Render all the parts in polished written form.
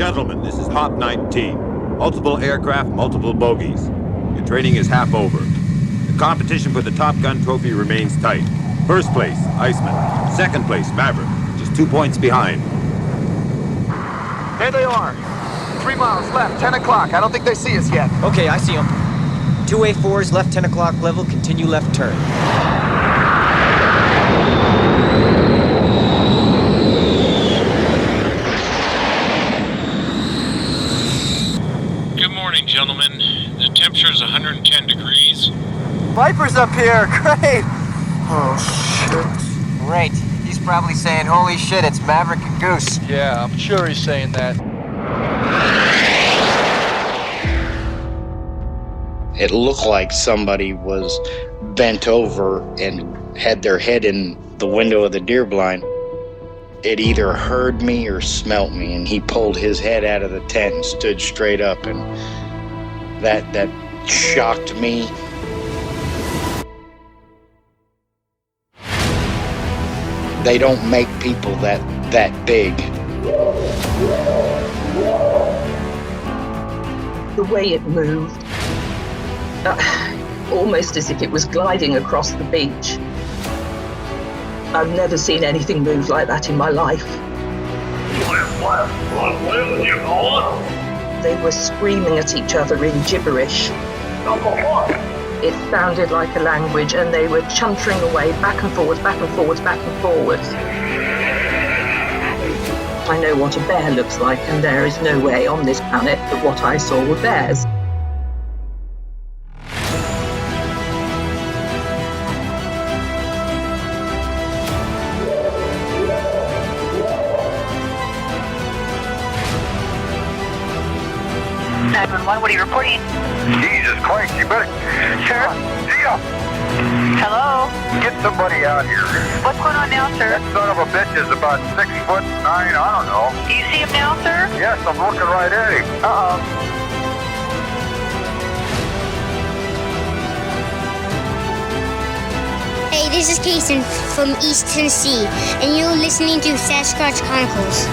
Gentlemen, this is Hop 19. Multiple aircraft, multiple bogies. Your training is half over. The competition for the Top Gun trophy remains tight. First place, Iceman. Second place, Maverick. Just 2 points behind. There they are. 3 miles left, 10 o'clock. I don't think they see us yet. Okay, I see them. 2A4s, left 10 o'clock level, continue left turn. Good morning, gentlemen. The temperature is 110 degrees. Viper's up here, great. Oh, shit. Great. He's probably saying, holy shit, it's Maverick and Goose. Yeah, I'm sure he's saying that. It looked like somebody was bent over and had their head in the window of the deer blind. It either heard me or smelt me, and he pulled his head out of the tent and stood straight up, and that shocked me. They don't make people that big. The way it moved, almost as if it was gliding across the beach. I've never seen anything move like that in my life. They were screaming at each other in gibberish. It sounded like a language, and they were chuntering away back and forwards, back and forwards, back and forwards. I know what a bear looks like, and there is no way on this planet that what I saw were bears. What are you reporting? Jesus Christ, you better... Sheriff? Gia! Hello? Get somebody out here. What's going on now, sir? That son of a bitch is about 6'9", I don't know. Do you see him now, sir? Yes, I'm looking right at him. Uh-oh. Hey, this is Kason from East Tennessee, and you're listening to Sasquatch Chronicles.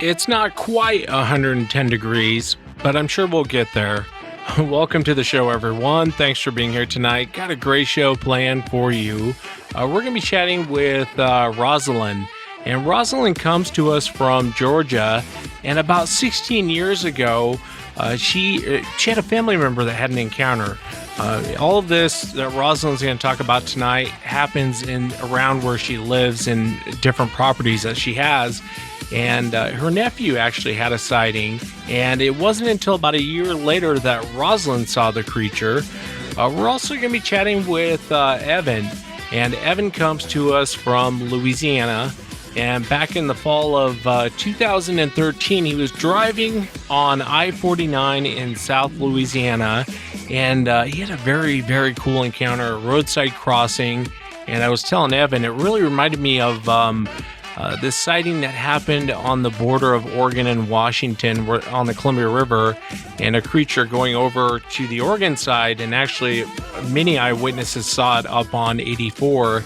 It's not quite 110 degrees, but I'm sure we'll get there. Welcome to the show, everyone. Thanks for being here tonight. Got a great show planned for you. We're going to be chatting with Rosalind. And Rosalind comes to us from Georgia. And about 16 years ago, she had a family member that had an encounter. All of this that Rosalind's going to talk about tonight happens in around where she lives in different properties that she has. And her nephew actually had a sighting, and it wasn't until about a year later that Roslyn saw the creature. We're also going to be chatting with Evan, and Evan comes to us from Louisiana. And back in the fall of 2013, he was driving on I-49 in South Louisiana, and he had a very, very cool encounter, a roadside crossing. And I was telling Evan, it really reminded me of this sighting that happened on the border of Oregon and Washington on the Columbia River, and a creature going over to the Oregon side, and actually many eyewitnesses saw it up on 84.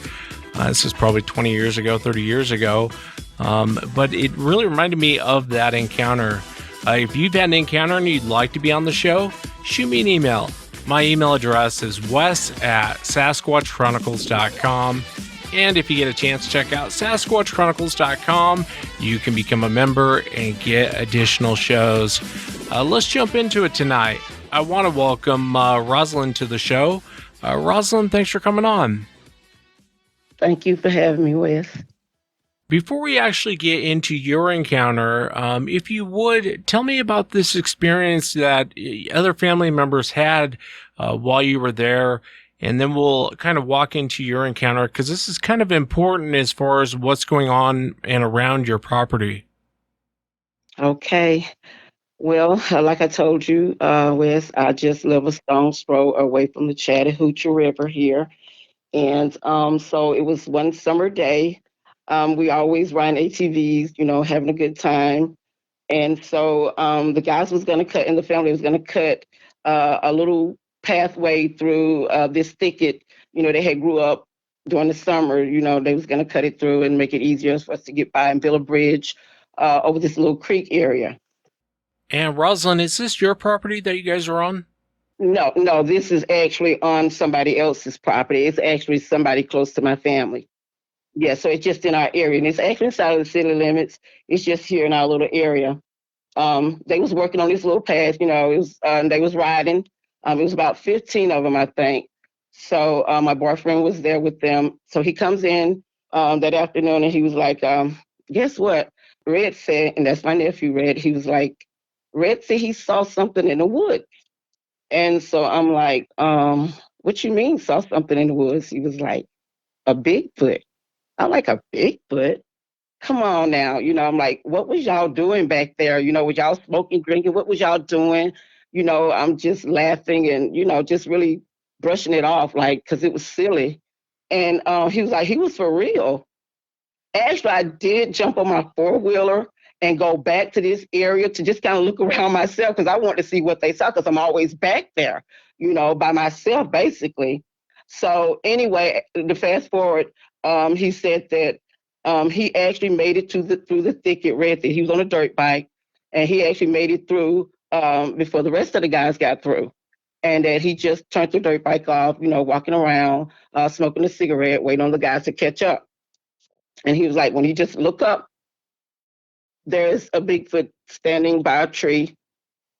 This is probably 20 years ago, 30 years ago, but it really reminded me of that encounter. If you've had an encounter and you'd like to be on the show, shoot me an email. My email address is wes@sasquatchchronicles.com. And if you get a chance, check out SasquatchChronicles.com. You can become a member and get additional shows. Let's jump into it tonight. I want to welcome Rosalind to the show. Rosalind, thanks for coming on. Thank you for having me, Wes. Before we actually get into your encounter, if you would, tell me about this experience that other family members had while you were there. And then we'll kind of walk into your encounter, because this is kind of important as far as what's going on and around your property. Okay. Well, like I told you, Wes, I just live a stone's throw away from the Chattahoochee River here. And so it was one summer day. We always ride ATVs, having a good time. And so the guys was going to cut, and the family was going to cut a little pathway through this thicket. They had grew up during the summer. They was going to cut it through and make it easier for us to get by and build a bridge over this little creek area. And Roslyn, is this your property that you guys are on? No, no, this is actually on somebody else's property. It's actually somebody close to my family. Yeah, so it's just in our area, and it's actually inside of the city limits. It's just here in our little area. They was working on this little path, it was they was riding. It was about 15 of them, I think. So my boyfriend was there with them. So he comes in that afternoon, and he was like, guess what? Red said, and that's my nephew, Red. He was like, Red said he saw something in the woods. And so I'm like, what you mean saw something in the woods? He was like, a Bigfoot. I'm like, a Bigfoot? Come on now. I'm like, what was y'all doing back there? Was y'all smoking, drinking? What was y'all doing? I'm just laughing and, just really brushing it off, like, because it was silly. And he was like, he was for real. Actually, I did jump on my four-wheeler and go back to this area to just kind of look around myself because I wanted to see what they saw because I'm always back there, by myself, basically. So anyway, to fast forward, he said that he actually made it through the thicket, Red. He was on a dirt bike, and he actually made it through before the rest of the guys got through. And that he just turned the dirt bike off, walking around, smoking a cigarette, waiting on the guys to catch up. And he was like, when he just looked up, there's a Bigfoot standing by a tree,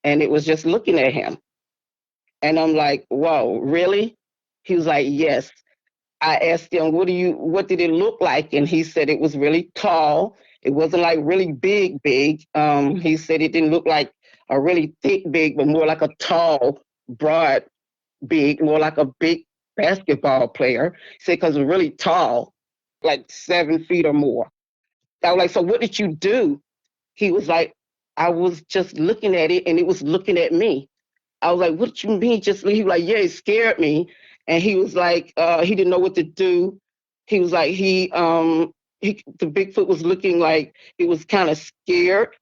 and it was just looking at him. And I'm like, whoa, really? He was like, yes. I asked him, what did it look like? And he said it was really tall. It wasn't like really big. He said it didn't look like a really thick big, but more like a tall, broad big, more like a big basketball player. He said because it was really tall, like 7 feet or more. I was like, so what did you do? He was like, I was just looking at it and it was looking at me. I was like, what you mean? He was like, yeah, it scared me. And he was like, he didn't know what to do. He was like, the Bigfoot was looking like it was kind of scared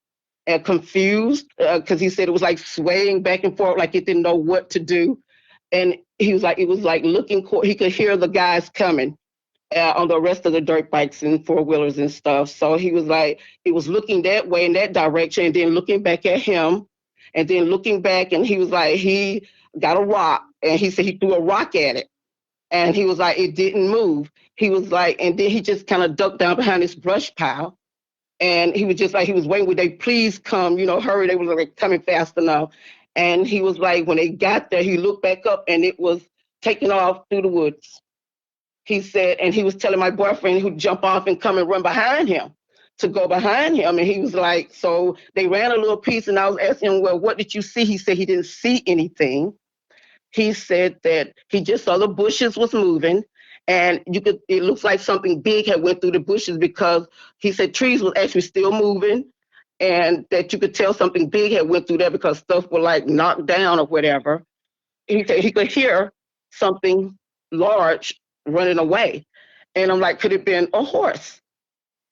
and confused because he said it was like swaying back and forth, like it didn't know what to do. And he was like, it was like looking, he could hear the guys coming on the rest of the dirt bikes and four wheelers and stuff. So he was like, he was looking that way in that direction and then looking back at him and then looking back. And he was like, he got a rock and he said he threw a rock at it. And he was like, it didn't move. He was like, and then he just kind of ducked down behind this brush pile. And he was just like, he was waiting, would they please come, hurry. They were like coming fast enough. And he was like, when they got there, he looked back up and it was taking off through the woods. He said, and he was telling my boyfriend who'd jump off and come and run behind him to go behind him. And he was like, so they ran a little piece and I was asking him, well, what did you see? He said he didn't see anything. He said that he just saw the bushes was moving and it looks like something big had went through the bushes because he said trees was actually still moving and that you could tell something big had went through there because stuff was like knocked down or whatever. He said he could hear something large running away. And I'm like, could it have been a horse?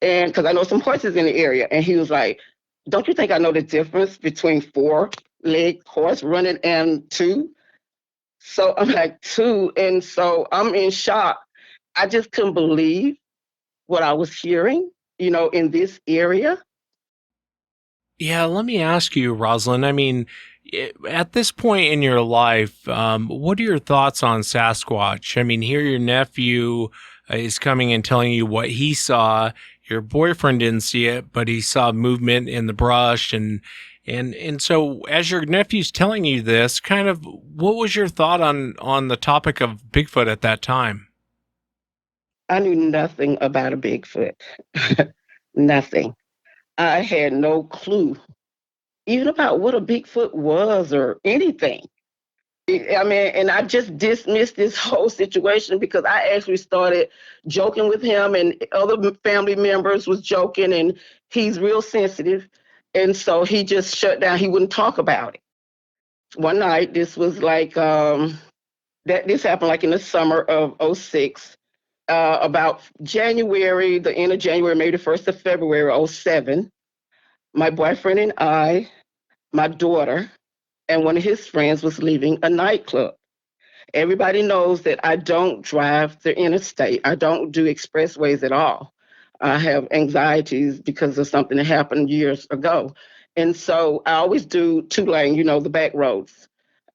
And because I know some horses in the area. And he was like, don't you think I know the difference between 4-legged horse running and 2? So I'm like, 2. And so I'm in shock. I just couldn't believe what I was hearing, in this area. Yeah, let me ask you, Rosalind. I mean, at this point in your life, what are your thoughts on Sasquatch? I mean, here your nephew is coming and telling you what he saw. Your boyfriend didn't see it, but he saw movement in the brush. And so as your nephew's telling you this, kind of what was your thought on the topic of Bigfoot at that time? I knew nothing about a Bigfoot. Nothing. I had no clue even about what a Bigfoot was or anything. I mean, and I just dismissed this whole situation because I actually started joking with him and other family members was joking and he's real sensitive. And so he just shut down. He wouldn't talk about it. One night, this was like, this happened like in the summer of '06. About January, the end of January, maybe the 1st of February, '07, my boyfriend and I, my daughter, and one of his friends was leaving a nightclub. Everybody knows that I don't drive the interstate. I don't do expressways at all. I have anxieties because of something that happened years ago. And so I always do 2-lane, the back roads.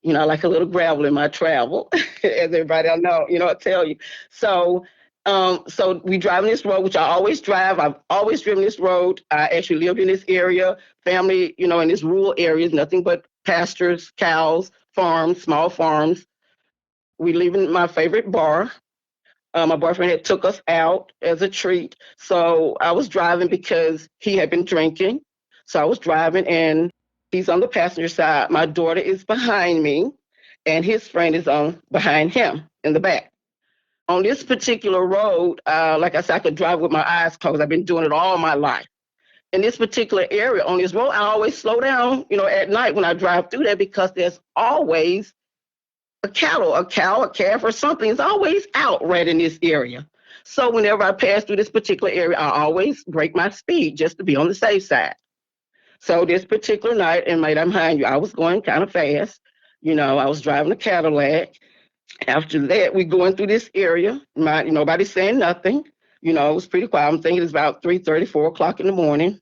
I like a little gravel in my travel, as everybody I know, I tell you. So we driving this road, which I always drive. I've always driven this road. I actually lived in this area, family, in this rural areas, nothing but pastures, cows, farms, small farms. We leaving my favorite bar. My boyfriend had took us out as a treat. So I was driving because he had been drinking. So I was driving and he's on the passenger side. My daughter is behind me and his friend is on behind him in the back. On this particular road, like I said, I could drive with my eyes closed. I've been doing it all my life. In this particular area on this road, I always slow down, at night when I drive through there because there's always a cow, a calf, or something is always out right in this area. So whenever I pass through this particular area, I always break my speed just to be on the safe side. So this particular night, and mate, I'm behind you, I was going kind of fast. I was driving a Cadillac. After that, we going through this area. Nobody saying nothing. It was pretty quiet. I'm thinking it's about 3:30, 4 o'clock in the morning.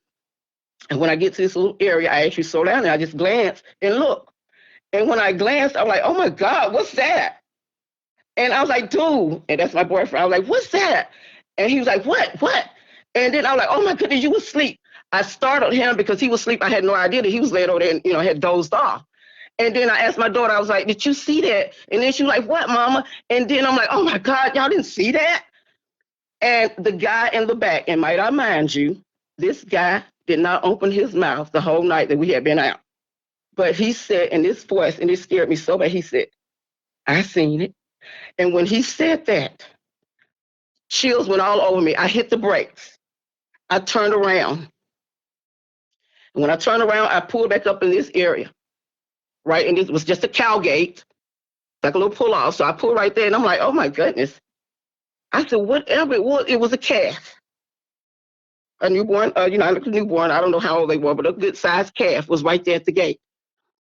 And when I get to this little area, I actually slow down and I just glance and look. And when I glanced, I was like, oh my God, what's that? And I was like, dude, and that's my boyfriend. I was like, what's that? And he was like, what? And then I was like, oh my goodness, you was asleep. I startled him because he was asleep. I had no idea that he was laid over there and, had dozed off. And then I asked my daughter, I was like, did you see that? And then she was like, what, mama? And then I'm like, oh my God, y'all didn't see that? And the guy in the back, and might I mind you, this guy did not open his mouth the whole night that we had been out. But he said in this voice, and it scared me so bad, he said, I seen it. And when he said that, chills went all over me. I hit the brakes. I turned around. And when I turned around, I pulled back up in this area, right? And it was just a cow gate, like a little pull off. So I pulled right there and I'm like, oh my goodness. I said, whatever it was a calf. A newborn, not a newborn, I don't know how old they were, but a good sized calf was right there at the gate.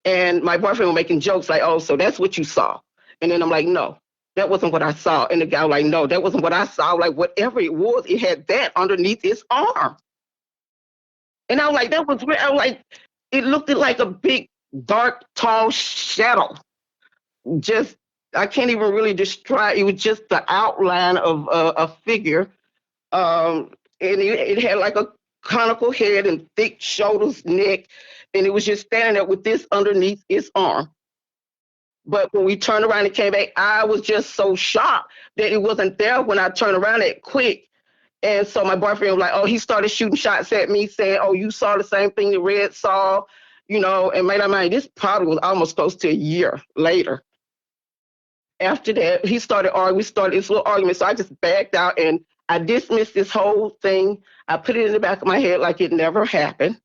And my boyfriend was making jokes like, oh, so that's what you saw. And then I'm like, no, that wasn't what I saw. And the guy was like, no, that wasn't what I saw. Like, whatever it was, it had that underneath its arm. And I was like, that was real. I was like, it looked like a big, dark, tall shadow. Just, I can't even really describe. It was just the outline of a figure. And it had like a conical head and thick shoulders, neck. And it was just standing there with this underneath its arm. But when we turned around and came back, I was just so shocked that it wasn't there when I turned around that quick. And so my boyfriend was like, oh, he started shooting shots at me saying, oh, you saw the same thing that Red saw, and made I mind, this probably was almost close to a year later. After that, we started this little argument. So I just backed out and I dismissed this whole thing. I put it in the back of my head like it never happened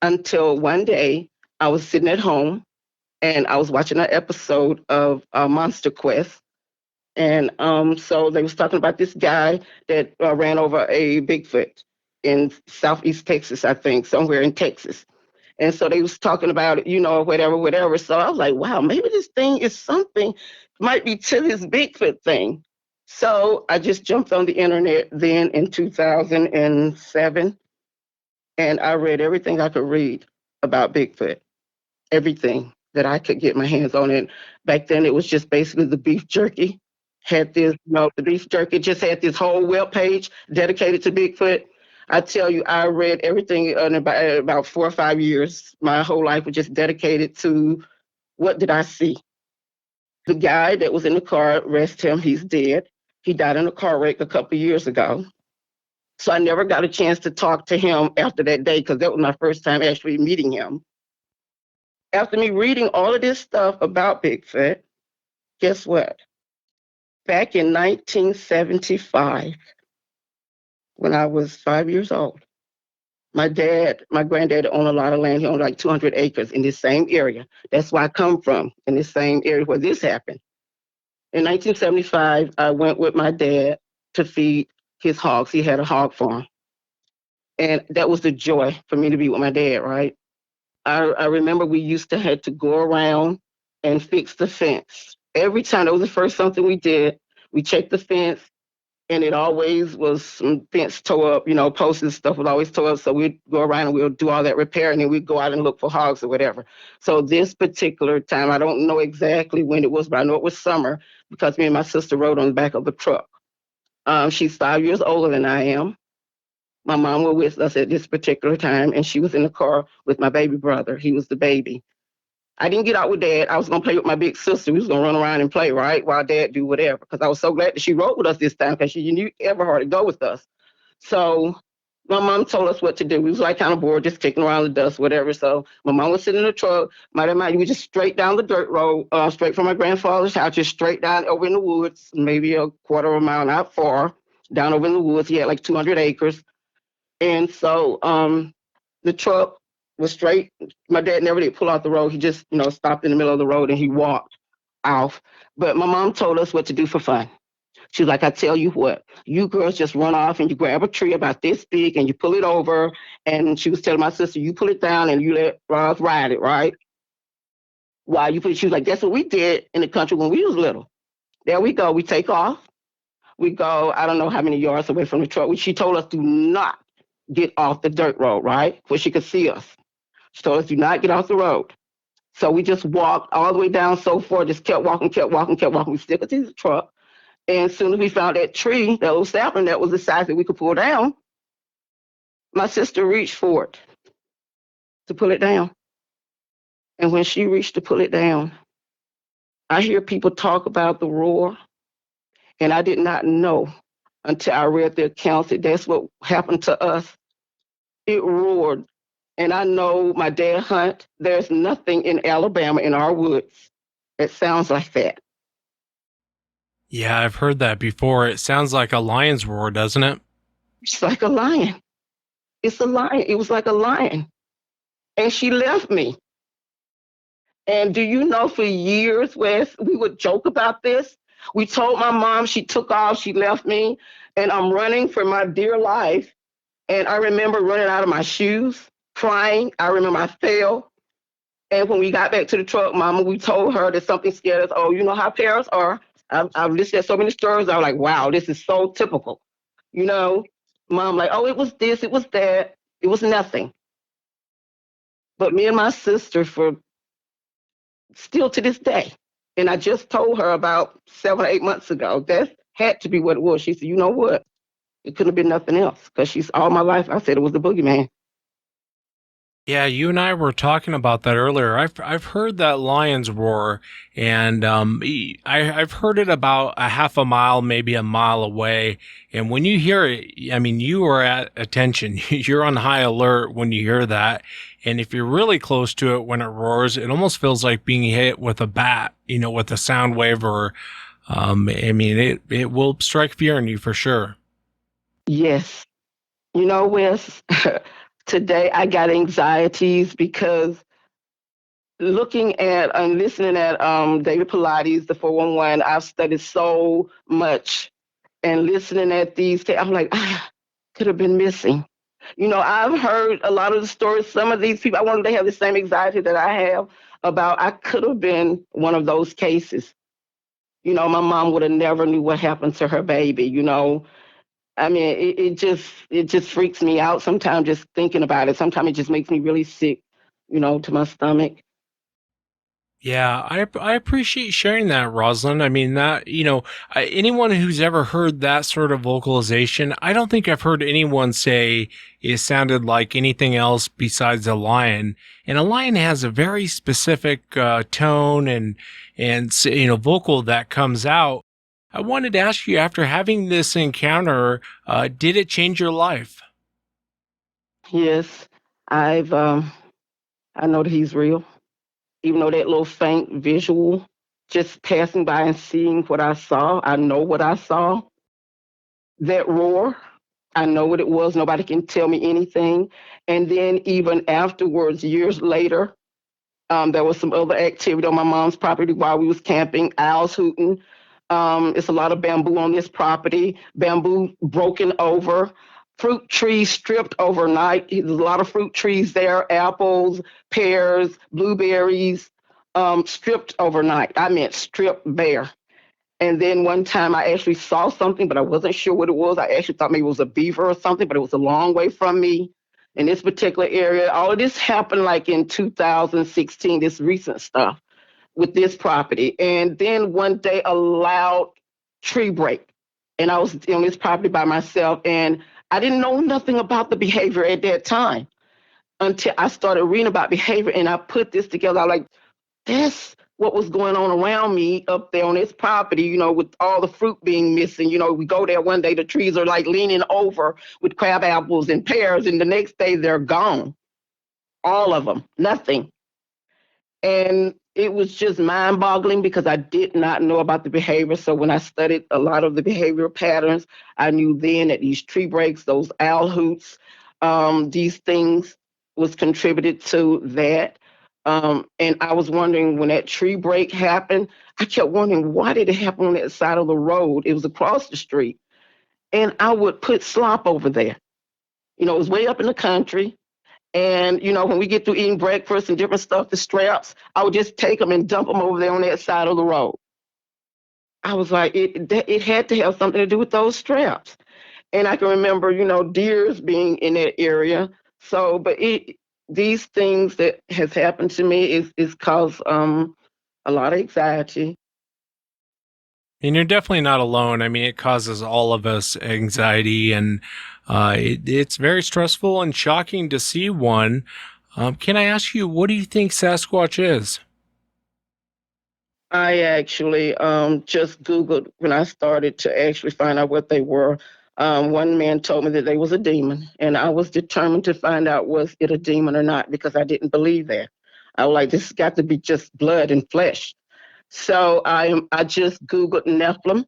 until one day I was sitting at home and I was watching an episode of Monster Quest. And so they was talking about this guy that ran over a Bigfoot in Southeast Texas, I think, somewhere in Texas. And so they was talking about it, whatever. So I was like, wow, maybe this thing is something, might be to this Bigfoot thing. So I just jumped on the internet then in 2007, and I read everything I could read about Bigfoot, everything that I could get my hands on. And back then it was just basically the beef jerky. Had this, the beef jerky just had this whole web page dedicated to Bigfoot. I tell you, I read everything in about 4 or 5 years. My whole life was just dedicated to what did I see. The guy that was in the car, rest him, he's dead. He died in a car wreck a couple of years ago. So I never got a chance to talk to him after that day because that was my first time actually meeting him. After me reading all of this stuff about Bigfoot, guess what? Back in 1975, when I was 5 years old, My granddad owned a lot of land. He owned like 200 acres in this same area. That's where I come from, in this same area where this happened. In 1975, I went with my dad to feed his hogs. He had a hog farm. And that was the joy for me to be with my dad, right? I remember we used to have to go around and fix the fence. Every time, that was the first something we did. We checked the fence, and it always was some fence tore up, posts and stuff was always tore up. So we'd go around and we'll do all that repair, and then we'd go out and look for hogs or whatever. So this particular time, I don't know exactly when it was, but I know it was summer because me and my sister rode on the back of the truck. She's 5 years older than I am. My mom was with us at this particular time, and she was in the car with my baby brother. He was the baby. I didn't get out with Dad. I was going to play with my big sister. We was going to run around and play, right, while Dad do whatever, because I was so glad that she rode with us this time because she knew ever hard to go with us. So my mom told us what to do. We was like kind of bored, just kicking around the dust, whatever. So my mom was sitting in the truck. We just straight down the dirt road, straight from my grandfather's house, just straight down over in the woods, maybe a quarter of a mile, not far, down over in the woods. He had like 200 acres. And so the truck was straight. My dad never did pull out the road. He just, stopped in the middle of the road and he walked off. But my mom told us what to do for fun. She was like, I tell you what, you girls just run off and you grab a tree about this big and you pull it over. And she was telling my sister, you pull it down and you let Roz ride it, right? While you put it, she was like, that's what we did in the country when we was little. There we go. We take off. We go, I don't know how many yards away from the truck. She told us do not get off the dirt road, right? Where she could see us. She told us, do not get off the road. So we just walked all the way down so far, just kept walking. We still could see the truck. And as soon as we found that tree, that little sapling that was the size that we could pull down, my sister reached for it to pull it down. And when she reached to pull it down, I hear people talk about the roar, and I did not know until I read the accounts that that's what happened to us. It roared. And I know my dad hunt. There's nothing in Alabama in our woods that sounds like that. Yeah, I've heard that before. It sounds like a lion's roar, doesn't it? It's like a lion. It's a lion. It was like a lion. And she left me. And do you know, for years, Wes, we would joke about this. We told my mom, she took off, she left me, and I'm running for my dear life. And I remember running out of my shoes, crying. I remember I fell. And when we got back to the truck, Mama, we told her that something scared us. Oh, you know how parents are. I've listened to so many stories. I was like, wow, this is so typical. Mom, like, oh, it was this, it was that. It was nothing. But me and my sister, for still to this day, and I just told her about 7 or 8 months ago, that had to be what it was. She said, you know what? It couldn't have been nothing else, because she's all my life, I said it was the boogeyman. Yeah, you and I were talking about that earlier. I've heard that lion's roar, and I've heard it about a half a mile, maybe a mile away. And when you hear it, I mean, you are at attention. You're on high alert when you hear that. And if you're really close to it when it roars, it almost feels like being hit with a bat, with a sound wave, or it will strike fear in you for sure. Yes. Wes, today I got anxieties because looking at and listening at David Pilates, the 411, I've studied so much, and listening at these, I'm like, could have been missing. I've heard a lot of the stories. Some of these people, I wonder if they have the same anxiety that I have about I could have been one of those cases. My mom would have never knew what happened to her baby. I mean, it just freaks me out sometimes just thinking about it. Sometimes it just makes me really sick, to my stomach. Yeah, I appreciate sharing that, Rosalind. I mean, that, anyone who's ever heard that sort of vocalization, I don't think I've heard anyone say it sounded like anything else besides a lion. And a lion has a very specific tone and vocal that comes out. I wanted to ask you, after having this encounter, did it change your life? Yes, I know that he's real. Even though that little faint visual, just passing by and seeing what I saw, I know what I saw. That roar, I know what it was. Nobody can tell me anything. And then even afterwards, years later, there was some other activity on my mom's property while we was camping, owls hooting. It's a lot of bamboo on this property, bamboo broken over, fruit trees stripped overnight. There's a lot of fruit trees there, apples, pears, blueberries, stripped overnight. I meant stripped bare. And then one time I actually saw something, but I wasn't sure what it was. I actually thought maybe it was a beaver or something, but it was a long way from me in this particular area. All of this happened like in 2016, this recent stuff with this property. And then one day a loud tree break. And I was on this property by myself, and I didn't know nothing about the behavior at that time until I started reading about behavior, and I put this together. I like, that's what was going on around me up there on this property, with all the fruit being missing. We go there one day, the trees are like leaning over with crab apples and pears, and the next day they're gone. All of them, nothing. And it was just mind boggling because I did not know about the behavior. So when I studied a lot of the behavioral patterns, I knew then that these tree breaks, those owl hoots, these things was contributed to that. And I was wondering when that tree break happened, I kept wondering, why did it happen on that side of the road? It was across the street. And I would put slop over there. It was way up in the country. And, when we get through eating breakfast and different stuff, the straps, I would just take them and dump them over there on that side of the road. I was like, it had to have something to do with those straps. And I can remember, deers being in that area. So, but these things that has happened to me is caused a lot of anxiety. And you're definitely not alone. I mean, it causes all of us anxiety, and it's very stressful and shocking to see one. Can I ask you, what do you think Sasquatch is? I actually just Googled when I started to actually find out what they were. One man told me that they was a demon, and I was determined to find out was it a demon or not, because I didn't believe that. I was like, this has got to be just blood and flesh. So I just Googled Nephilim.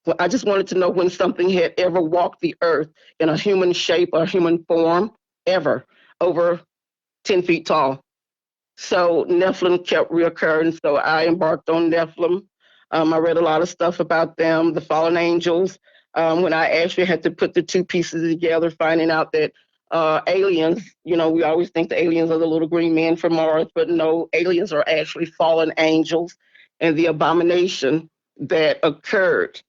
Well, I just wanted to know when something had ever walked the earth in a human shape or human form, ever, over 10 feet tall. So Nephilim kept reoccurring. So I embarked on Nephilim. I read a lot of stuff about them, the fallen angels. When I actually had to put the two pieces together, finding out that aliens, we always think the aliens are the little green men from Mars, but no, aliens are actually fallen angels, and the abomination that occurred.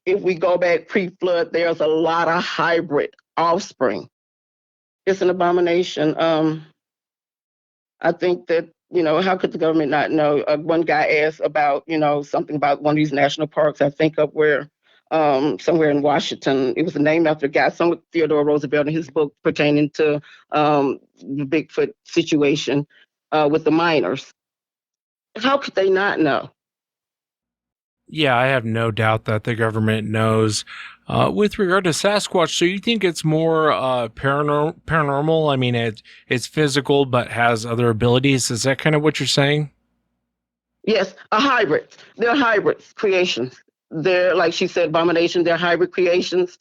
If we go back pre-flood, there's a lot of hybrid offspring. It's an abomination. I think that, how could the government not know? One guy asked about, something about one of these national parks, I think up where, somewhere in Washington. It was named after a guy, some with Theodore Roosevelt in his book pertaining to the Bigfoot situation with the miners. How could they not know? Yeah, I have no doubt that the government knows. With regard to Sasquatch, so you think it's more paranormal? I mean, it's physical but has other abilities. Is that kind of what you're saying? Yes, a hybrid. They're hybrid creations. They're, like she said, abomination. They're hybrid creations.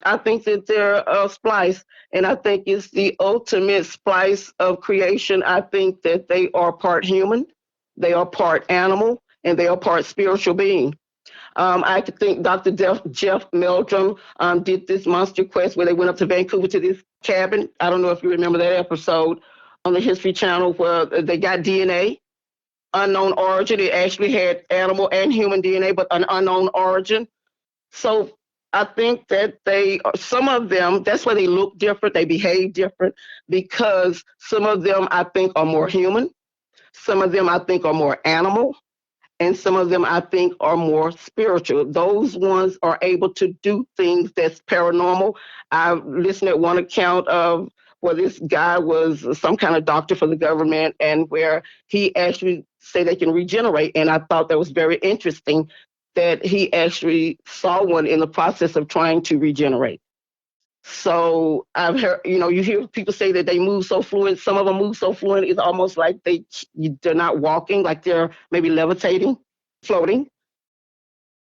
I think that they're a splice, and I think it's the ultimate splice of creation. I think that they are part human, they are part animal, and they are part spiritual being. I could think Dr. Jeff Meldrum did this monster quest where they went up to Vancouver to this cabin. I don't know if you remember that episode on the History Channel where they got DNA, unknown origin. It actually had animal and human DNA, but an unknown origin. So I think that some of them, that's why they look different, they behave different, because some of them I think are more human, some of them I think are more animal, and some of them I think are more spiritual. Those ones are able to do things that's paranormal. I listened at one account of where this guy was some kind of doctor for the government, and where he actually say they can regenerate. And I thought that was very interesting that he actually saw one in the process of trying to regenerate. So I've heard, you hear people say that they move so fluent. Some of them move so fluent, it's almost like they're not walking, like they're maybe levitating, floating.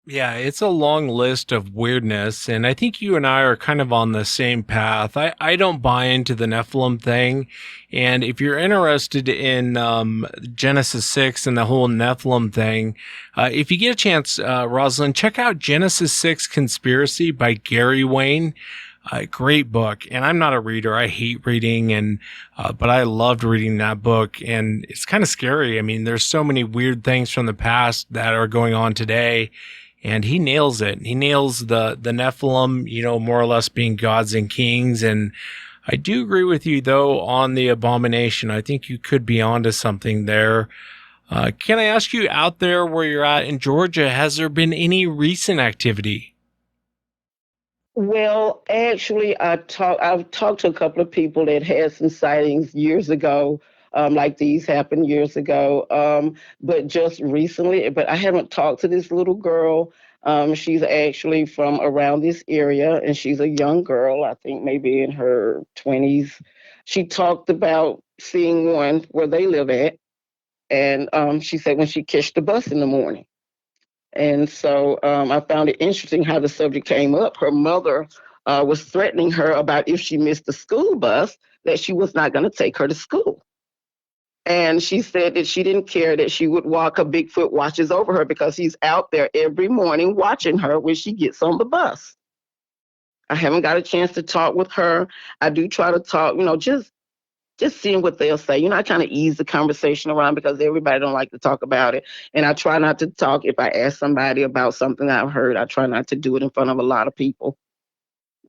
Yeah, it's a long list of weirdness, and I think you and I are kind of on the same path. I don't buy into the Nephilim thing, and if you're interested in Genesis 6 and the whole Nephilim thing, if you get a chance, Rosalind, check out Genesis 6 Conspiracy by Gary Wayne. Great book, and I'm not a reader. I hate reading, and but I loved reading that book, and it's kind of scary. I mean, there's so many weird things from the past that are going on today, and he nails it. He nails the Nephilim, more or less being gods and kings. And I do agree with you though on the abomination. I think you could be onto something there. Can I ask you, out there where you're at in Georgia, has there been any recent activity? Well, actually, I've talked to a couple of people that had some sightings years ago, like these happened years ago, but just recently. But I haven't talked to this little girl. She's actually from around this area, and she's a young girl, I think maybe in her 20s. She talked about seeing one where they live at, and she said when she catched the bus in the morning. And so I found it interesting how the subject came up. Her mother was threatening her about if she missed the school bus, that she was not going to take her to school. And she said that she didn't care, that she would walk. A Bigfoot watches over her because he's out there every morning watching her when she gets on the bus. I haven't got a chance to talk with her. I do try to talk, just seeing what they'll say. I kind of ease the conversation around because everybody don't like to talk about it. And I try not to talk. If I ask somebody about something I've heard, I try not to do it in front of a lot of people.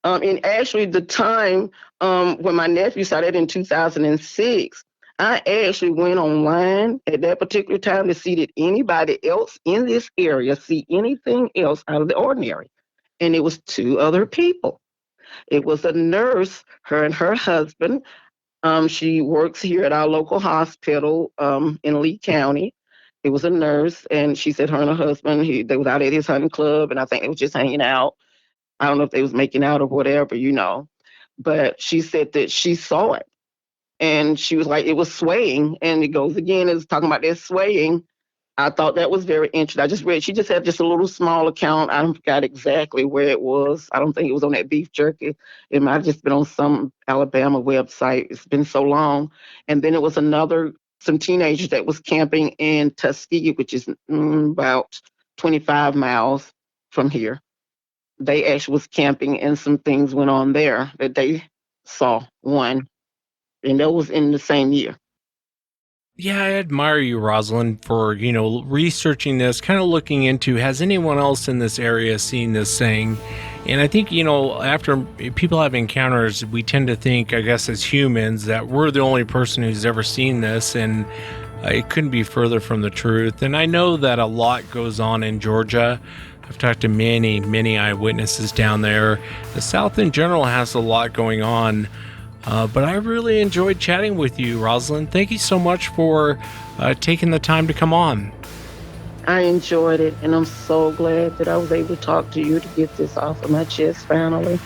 And actually the time when my nephew saw that in 2006, I actually went online at that particular time to see did anybody else in this area see anything else out of the ordinary. And it was two other people. It was a nurse, her and her husband. She works here at our local hospital in Lee County. It was a nurse, and she said her and her husband, they was out at his hunting club, and I think they was just hanging out. I don't know if they was making out or whatever, But she said that she saw it, and she was like, it was swaying, and it goes again, it's talking about that swaying. I thought that was very interesting. I just read, she just had just a little small account. I don't forgot exactly where it was. I don't think it was on that beef jerky. It might have just been on some Alabama website. It's been so long. And then it was some teenagers that was camping in Tuskegee, which is about 25 miles from here. They actually was camping and some things went on there that they saw one. And that was in the same year. Yeah, I admire you, Rosalind, for, researching this, kind of looking into, has anyone else in this area seen this thing? And I think, after people have encounters, we tend to think, I guess, as humans, that we're the only person who's ever seen this, and it couldn't be further from the truth. And I know that a lot goes on in Georgia. I've talked to many, many eyewitnesses down there. The South in general has a lot going on. But I really enjoyed chatting with you, Rosalind. Thank you so much for taking the time to come on. I enjoyed it, and I'm so glad that I was able to talk to you to get this off of my chest finally.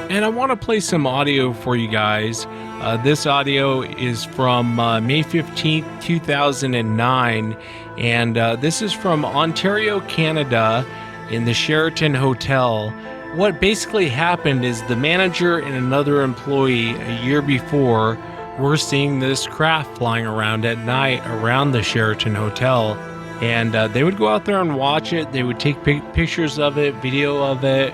And I want to play some audio for you guys. This audio is from May 15th, 2009. And this is from Ontario, Canada, in the Sheraton Hotel. What basically happened is the manager and another employee a year before were seeing this craft flying around at night around the Sheraton Hotel. And they would go out there and watch it. They would take pictures of it, video of it.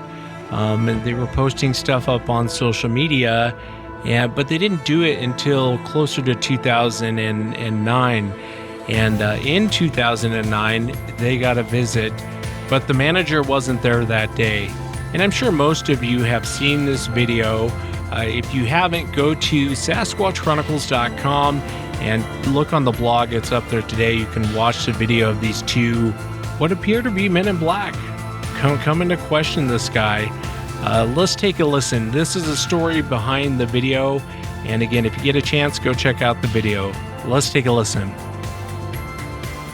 And they were posting stuff up on social media, but they didn't do it until closer to 2009. And in 2009, they got a visit, but the manager wasn't there that day. And I'm sure most of you have seen this video. If you haven't, go to SasquatchChronicles.com and look on the blog. It's up there today. You can watch the video of these two, what appear to be men in black, coming to question this guy. Let's take a listen. This is a story behind the video. And again, if you get a chance, go check out the video. Let's take a listen.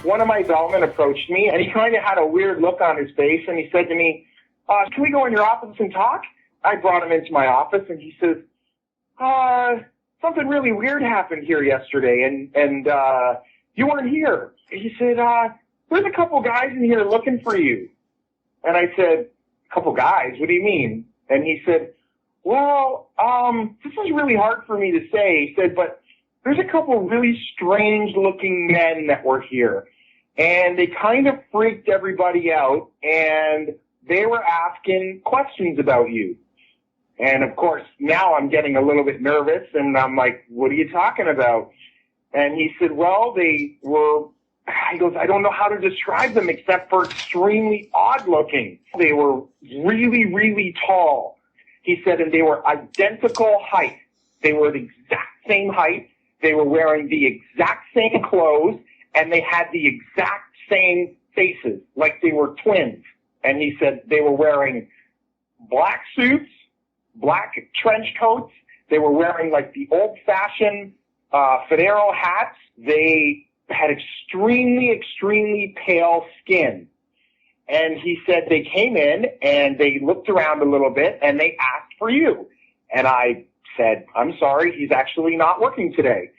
one of my bellmen approached me, and he kind of had a weird look on his face, and he said to me, can we go in your office and talk? I brought him into my office, and he says, something really weird happened here yesterday, and you weren't here. He said, there's a couple guys in here looking for you. And I said, a couple guys? What do you mean? And he said, well, this is really hard for me to say. He said, but there's a couple really strange-looking men that were here, and they kind of freaked everybody out, and they were asking questions about you. And, of course, now I'm getting a little bit nervous, and I'm like, what are you talking about? And he said, well, he goes, I don't know how to describe them except for extremely odd-looking. They were really, really tall. He said, and they were identical height. They were the exact same height. They were wearing the exact same clothes, and they had the exact same faces, like they were twins. And he said they were wearing black suits, black trench coats. They were wearing like the old-fashioned fedora hats. They had extremely, extremely pale skin. And he said they came in and they looked around a little bit and they asked for you. And I said, I'm sorry, he's actually not working today.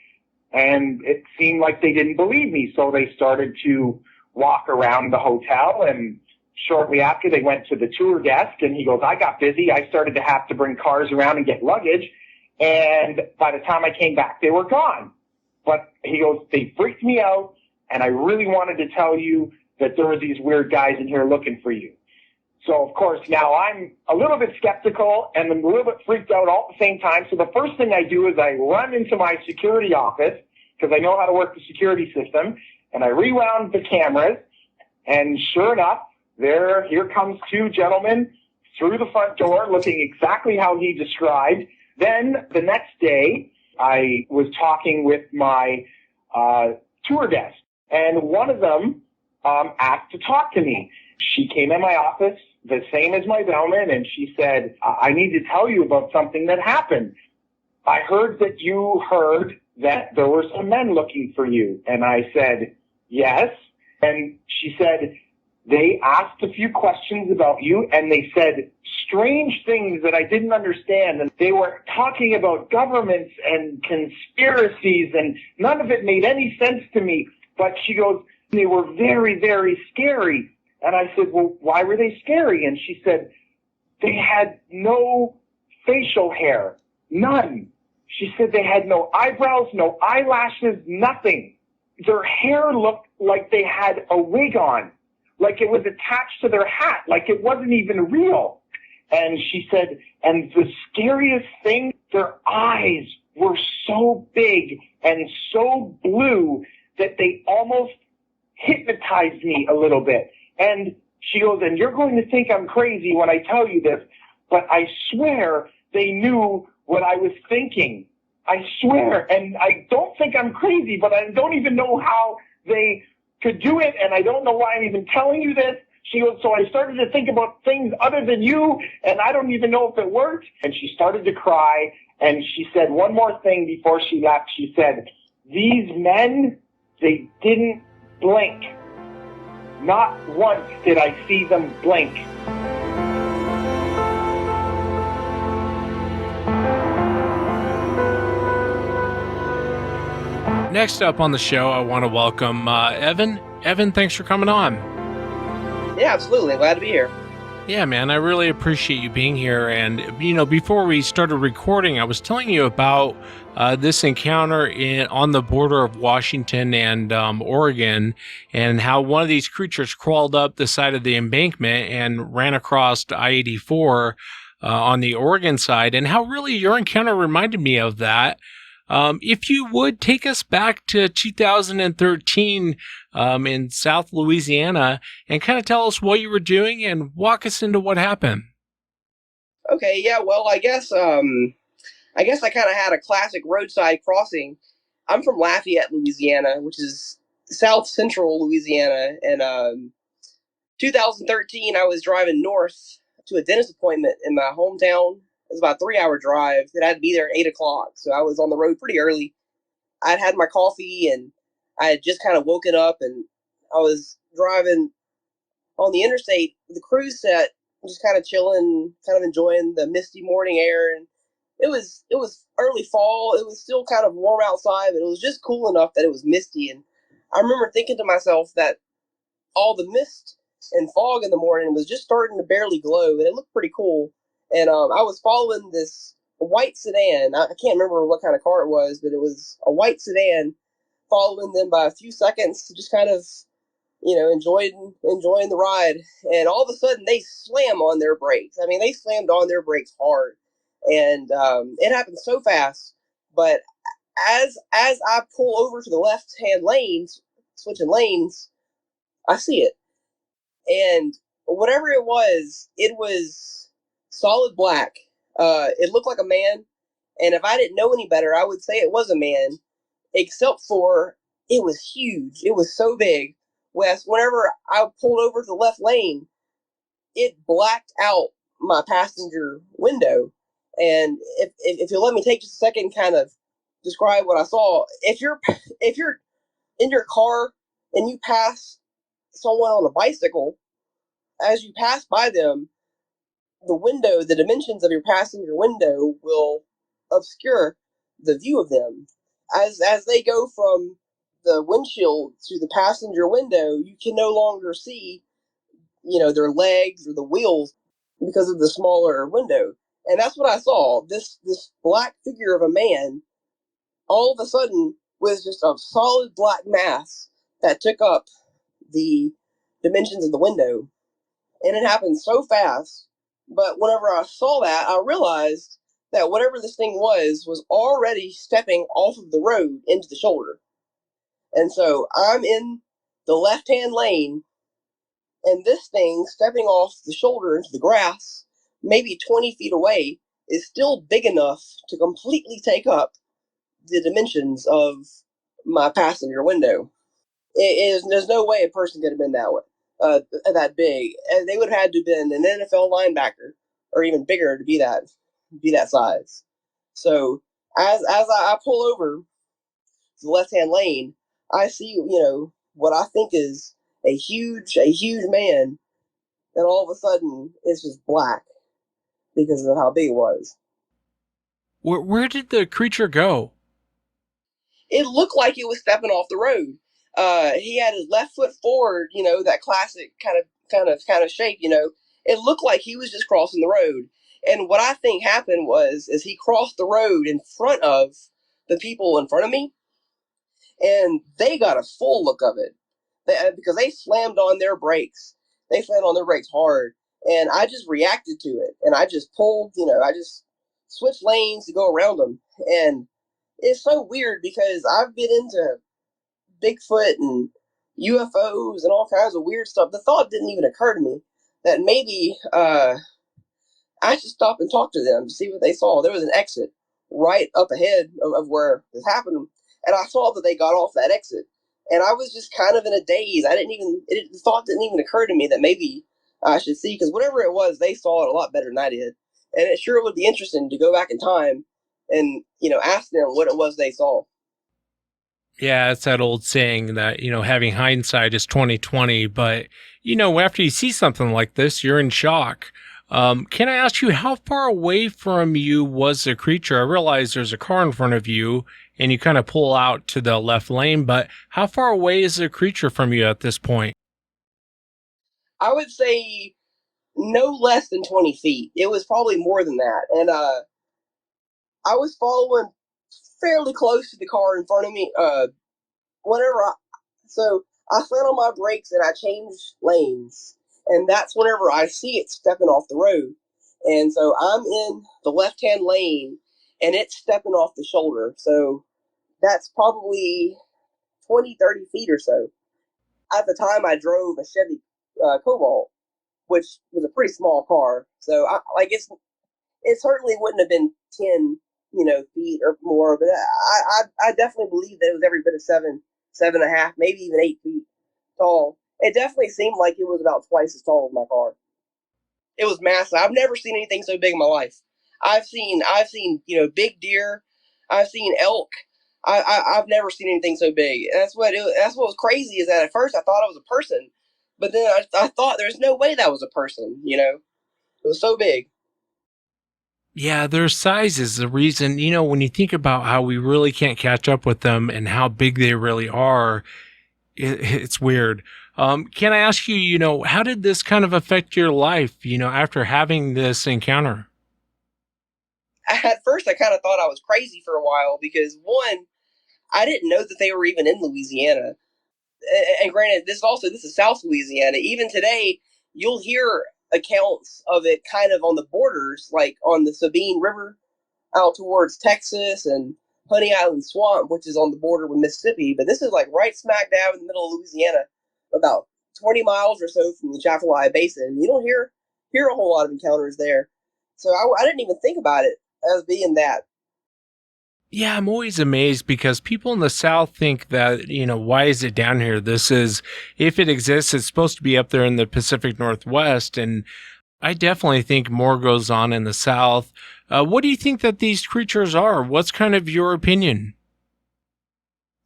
And it seemed like they didn't believe me. So they started to walk around the hotel, and shortly after they went to the tour desk, and he goes, I got busy. I started to have to bring cars around and get luggage. And by the time I came back, they were gone. But he goes, they freaked me out, and I really wanted to tell you that there were these weird guys in here looking for you. So, of course, now I'm a little bit skeptical and I'm a little bit freaked out all at the same time. So the first thing I do is I run into my security office, because I know how to work the security system, and I rewound the cameras, and sure enough, here comes two gentlemen through the front door looking exactly how he described. Then the next day, I was talking with my tour desk, and one of them asked to talk to me. She came in my office, the same as my bellman, and she said, I need to tell you about something that happened. I heard that you heard that there were some men looking for you. And I said, yes. And she said, they asked a few questions about you, and they said strange things that I didn't understand. And they were talking about governments and conspiracies, and none of it made any sense to me. But she goes, they were very, very scary. And I said, well, why were they scary? And she said, they had no facial hair, none. She said they had no eyebrows, no eyelashes, nothing. Their hair looked like they had a wig on, like it was attached to their hat, like it wasn't even real. And she said, and the scariest thing, their eyes were so big and so blue that they almost hypnotized me a little bit. And she goes, and you're going to think I'm crazy when I tell you this, but I swear they knew what I was thinking. I swear. And I don't think I'm crazy, but I don't even know how they could do it, and I don't know why I'm even telling you this. She goes, so I started to think about things other than you, and I don't even know if it worked. And she started to cry, and she said one more thing before she left. She said, these men, they didn't blink. Not once did I see them blink. Next up on the show, I want to welcome Evan. Evan, thanks for coming on. Yeah, absolutely. Glad to be here. Yeah, man, I really appreciate you being here. And, you know, before we started recording, I was telling you about this encounter on the border of Washington and Oregon, and how one of these creatures crawled up the side of the embankment and ran across I-84 on the Oregon side, and how really your encounter reminded me of that. If you would take us back to 2013 in South Louisiana and kind of tell us what you were doing and walk us into what happened. Okay, yeah, well, I guess I kind of had a classic roadside crossing. I'm from Lafayette, Louisiana, which is south central Louisiana. And 2013, I was driving north to a dentist appointment in my hometown. It was about a 3-hour drive. It had to be there at 8 o'clock, so I was on the road pretty early. I'd had my coffee, and I had just kind of woken up, and I was driving on the interstate, the cruise set, just kind of chilling, kind of enjoying the misty morning air, and it was early fall. It was still kind of warm outside, but it was just cool enough that it was misty. And I remember thinking to myself that all the mist and fog in the morning was just starting to barely glow, and it looked pretty cool. And I was following this white sedan. I can't remember what kind of car it was, but it was a white sedan, following them by a few seconds, just kind of enjoying the ride. And all of a sudden they slam on their brakes. I mean, they slammed on their brakes hard, and it happened so fast. But as I pull over to the left hand lanes, switching lanes, I see it, and whatever it was solid black. It looked like a man, and if I didn't know any better, I would say it was a man, except for it was huge. It was so big. Wes, whenever I pulled over to the left lane, it blacked out my passenger window. And if you'll let me take just a second, kind of describe what I saw. If you're in your car and you pass someone on a bicycle, as you pass by them, the dimensions of your passenger window will obscure the view of them. As they go from the windshield to the passenger window, you can no longer see, their legs or the wheels because of the smaller window. And that's what I saw. This black figure of a man, all of a sudden, was just a solid black mass that took up the dimensions of the window. And it happened so fast. But whenever I saw that, I realized that whatever this thing was already stepping off of the road into the shoulder. And so I'm in the left-hand lane, and this thing stepping off the shoulder into the grass, maybe 20 feet away, is still big enough to completely take up the dimensions of my passenger window. There's no way a person could have been that big. And they would have had to have been an NFL linebacker or even bigger to be that size. So as I pull over to the left-hand lane, I see, what I think is a huge man, and all of a sudden it's just black because of how big it was. Where did the creature go? It looked like it was stepping off the road. He had his left foot forward, that classic kind of shape. It looked like he was just crossing the road. And what I think happened is he crossed the road in front of the people in front of me, and they got a full look of it because they slammed on their brakes. They slammed on their brakes hard, and I just reacted to it, and I just pulled. I just switched lanes to go around them, and it's so weird because I've been into Bigfoot and UFOs and all kinds of weird stuff. The thought didn't even occur to me that maybe I should stop and talk to them to see what they saw. There was an exit right up ahead of where this happened, and I saw that they got off that exit. And I was just kind of in a daze. The thought didn't even occur to me that maybe I should see, because whatever it was, they saw it a lot better than I did. And it sure would be interesting to go back in time and, ask them what it was they saw. Yeah, it's that old saying that, having hindsight is 20/20, but after you see something like this, you're in shock. Can I ask you, how far away from you was the creature? I realize there's a car in front of you and you kind of pull out to the left lane, but how far away is the creature from you at this point? I would say no less than 20 feet. It was probably more than that. And I was following fairly close to the car in front of me. So I slammed on my brakes and I changed lanes. And that's whenever I see it stepping off the road. And so I'm in the left-hand lane, and it's stepping off the shoulder. So that's probably 20, 30 feet or so. At the time, I drove a Chevy Cobalt, which was a pretty small car. So I guess it certainly wouldn't have been 10, feet or more. But I definitely believe that it was every bit of 7.5, maybe even 8 feet tall. It definitely seemed like it was about twice as tall as my car. It was massive. I've never seen anything so big in my life. I've seen, big deer. I've seen elk. I've never seen anything so big. That's what was crazy, is that at first I thought it was a person, but then I thought there's no way that was a person. It was so big. Yeah, their size is the reason, when you think about how we really can't catch up with them and how big they really are, it's weird. Can I ask you, how did this kind of affect your life, after having this encounter? At first, I kind of thought I was crazy for a while because, one, I didn't know that they were even in Louisiana. And granted, this is South Louisiana. Even today, you'll hear accounts of it kind of on the borders, like on the Sabine River out towards Texas, and Honey Island Swamp, which is on the border with Mississippi. But this is like right smack dab in the middle of Louisiana, about 20 miles or so from the Atchafalaya Basin. You don't hear a whole lot of encounters there. So I didn't even think about it as being that. Yeah, I'm always amazed because people in the South think that, why is it down here? If it exists, it's supposed to be up there in the Pacific Northwest. And I definitely think more goes on in the South. What do you think that these creatures are? What's kind of your opinion?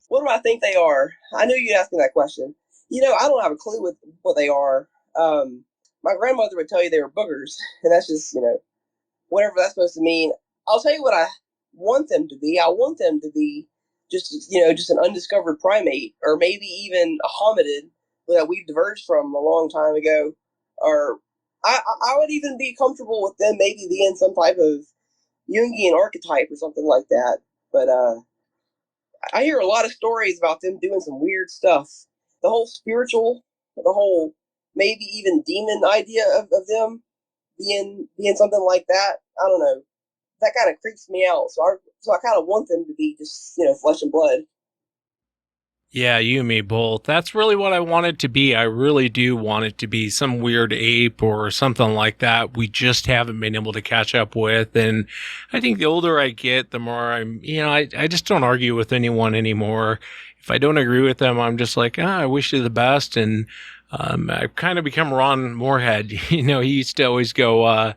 What do I think they are? I knew you'd ask me that question. I don't have a clue what they are. My grandmother would tell you they were boogers, and that's just, whatever that's supposed to mean. I'll tell you what I want them to be. I want them to be just an undiscovered primate, or maybe even a hominid that we've diverged from a long time ago. Or I would even be comfortable with them maybe being some type of Jungian archetype or something like that. But I hear a lot of stories about them doing some weird stuff. The whole spiritual, the whole maybe even demon idea of them being something like that. I don't know. That kind of creeps me out. So I kind of want them to be just, flesh and blood. Yeah, you and me both. That's really what I want it to be. I really do want it to be some weird ape or something like that we just haven't been able to catch up with. And I think the older I get, the more I just don't argue with anyone anymore. If I don't agree with them, I'm just like, I wish you the best. And I've kind of become Ron Moorhead. He used to always go,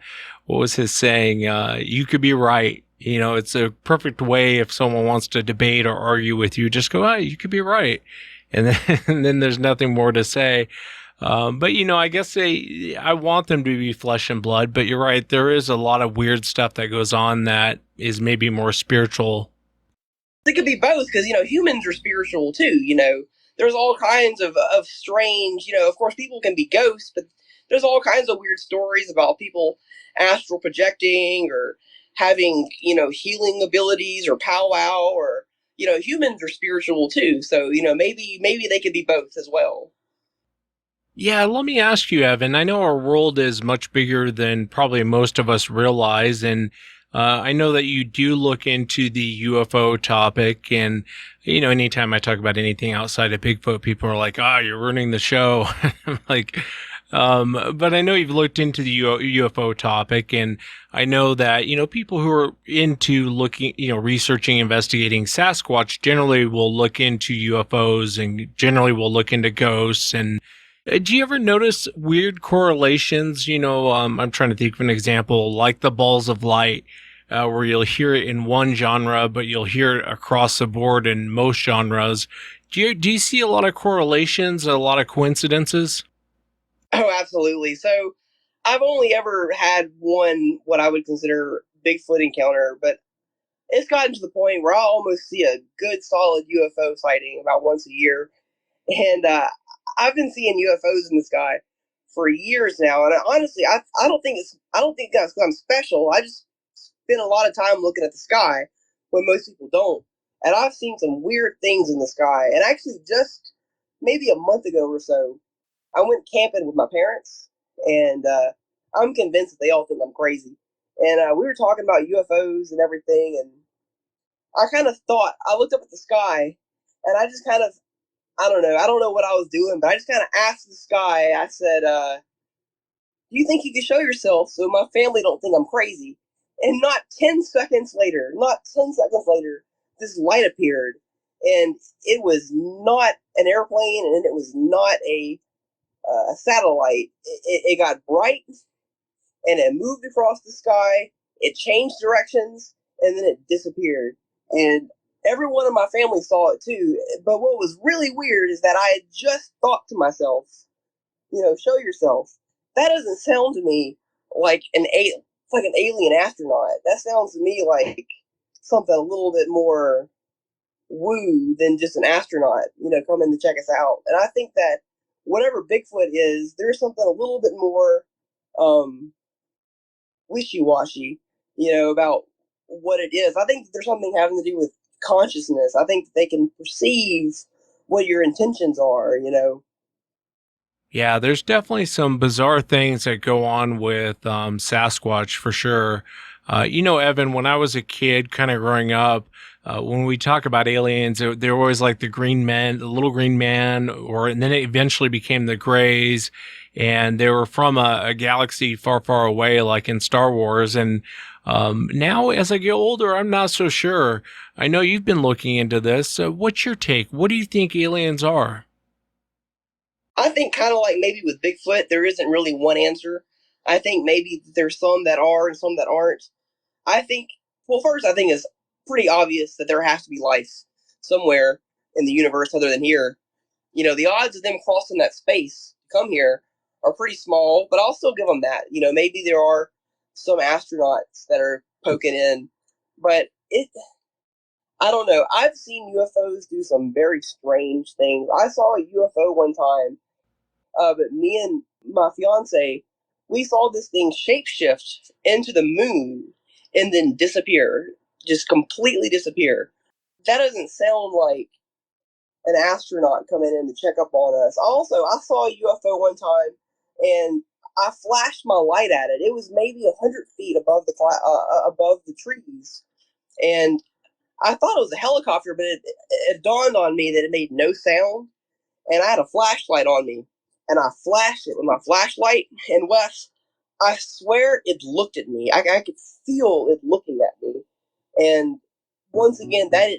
what was his saying? You could be right. It's a perfect way if someone wants to debate or argue with you, just go, you could be right. And then, and then there's nothing more to say. But, I guess I want them to be flesh and blood, but you're right. There is a lot of weird stuff that goes on that is maybe more spiritual. It could be both because, humans are spiritual too. There's all kinds of strange, of course, people can be ghosts, but there's all kinds of weird stories about people astral projecting or having, healing abilities or powwow, or, humans are spiritual too. So, maybe they could be both as well. Yeah, let me ask you, Evan. I know our world is much bigger than probably most of us realize, and I know that you do look into the UFO topic, and anytime I talk about anything outside of Bigfoot, people are like, you're ruining the show." I'm like, but I know you've looked into the UFO topic, and I know that, people who are into looking, researching, investigating Sasquatch generally will look into UFOs and generally will look into ghosts. And do you ever notice weird correlations? I'm trying to think of an example, like the balls of light, where you'll hear it in one genre, but you'll hear it across the board in most genres. Do you see a lot of correlations, a lot of coincidences? Oh, absolutely. So I've only ever had one, what I would consider Bigfoot encounter, but it's gotten to the point where I'll almost see a good solid UFO sighting about once a year. And I've been seeing UFOs in the sky for years now. And honestly, I don't think that's because I'm special. I just spend a lot of time looking at the sky when most people don't. And I've seen some weird things in the sky. And actually, just maybe a month ago or so, I went camping with my parents, and I'm convinced that they all think I'm crazy. And we were talking about UFOs and everything, and I looked up at the sky, and I just kind of, I don't know what I was doing, but I just kind of asked the sky, I said, do you think you could show yourself so my family don't think I'm crazy? And not 10 seconds later, this light appeared, and it was not an airplane, and it was not a satellite. It got bright, and it moved across the sky. It changed directions, and then it disappeared. And everyone in my family saw it too. But what was really weird is that I had just thought to myself, show yourself. That doesn't sound to me like like an alien astronaut. That sounds to me like something a little bit more woo than just an astronaut, coming to check us out. And I think that whatever Bigfoot is, there's something a little bit more wishy-washy, about what it is. I think that there's something having to do with consciousness. I think that they can perceive what your intentions are. Yeah, there's definitely some bizarre things that go on with Sasquatch for sure. Evan, when I was a kid, kind of growing up, when we talk about aliens, they're always like the green man, the little green man, and then it eventually became the grays, and they were from a galaxy far, far away, like in Star Wars. And now, as I get older, I'm not so sure. I know you've been looking into this. So what's your take? What do you think aliens are? I think kind of like maybe with Bigfoot, there isn't really one answer. I think maybe there's some that are and some that aren't. First, I think it's pretty obvious that there has to be life somewhere in the universe other than here. The odds of them crossing that space to come here are pretty small, but I'll still give them that. Maybe there are some astronauts that are poking in, but I don't know. I've seen UFOs do some very strange things. I saw a UFO one time, but me and my fiance, we saw this thing shapeshift into the moon and then disappear, just completely disappear. That doesn't sound like an astronaut coming in to check up on us. Also, I saw a UFO one time, and I flashed my light at it. It was maybe 100 feet above the trees, and I thought it was a helicopter, but it dawned on me that it made no sound, and I had a flashlight on me, and I flashed it with my flashlight, and Wes, I swear it looked at me. I could feel it looking at me, and once again, that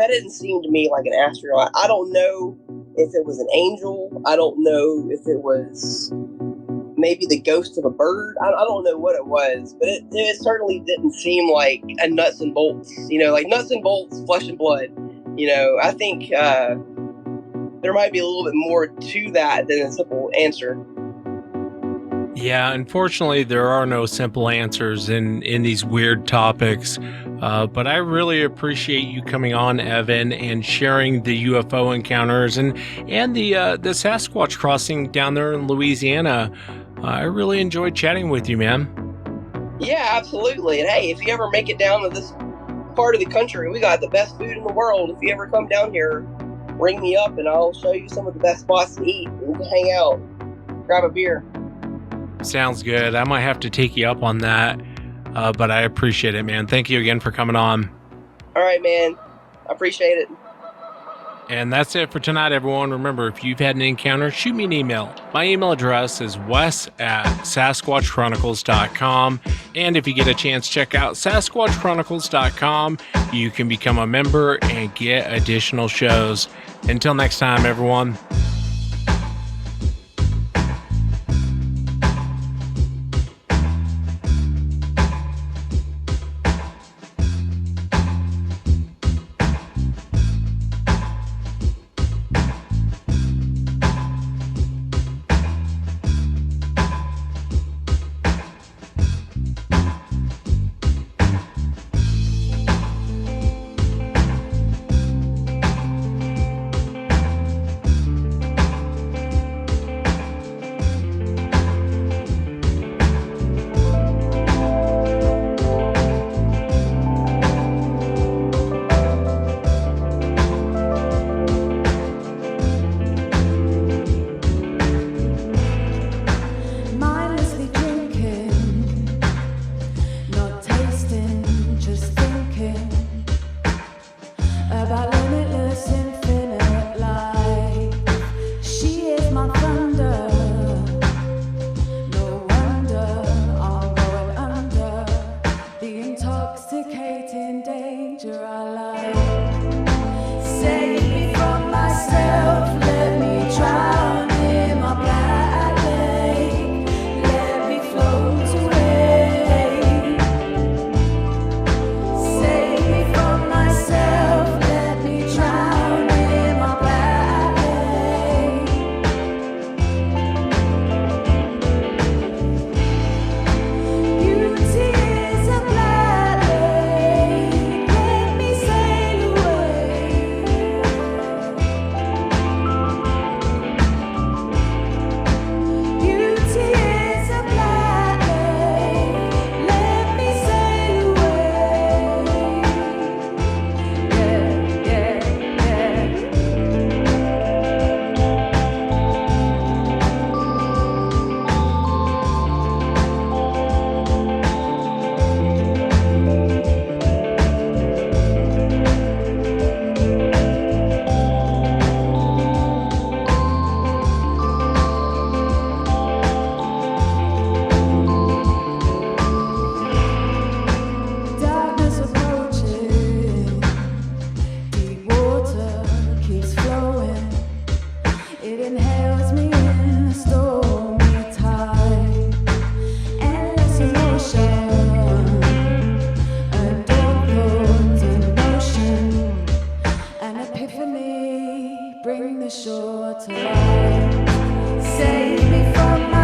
didn't seem to me like an astronaut. I don't know if it was an angel. I don't know if it was maybe the ghost of a bird. I don't know what it was, but it certainly didn't seem like a nuts and bolts, like nuts and bolts, flesh and blood. I think there might be a little bit more to that than a simple answer. Yeah, unfortunately, there are no simple answers in these weird topics. But I really appreciate you coming on, Evan, and sharing the UFO encounters and the Sasquatch crossing down there in Louisiana. I really enjoyed chatting with you, man. Yeah, absolutely. And hey, if you ever make it down to this part of the country, we got the best food in the world. If you ever come down here, ring me up and I'll show you some of the best spots to eat and to hang out, grab a beer. Sounds good. I might have to take you up on that, but I appreciate it, man. Thank you again for coming on. All right, man. I appreciate it. And that's it for tonight, everyone. Remember, if you've had an encounter, shoot me an email. My email address is wes@sasquatchchronicles.com. And if you get a chance, check out sasquatchchronicles.com. You can become a member and get additional shows. Until next time, everyone. bring the shore to life. Save me from my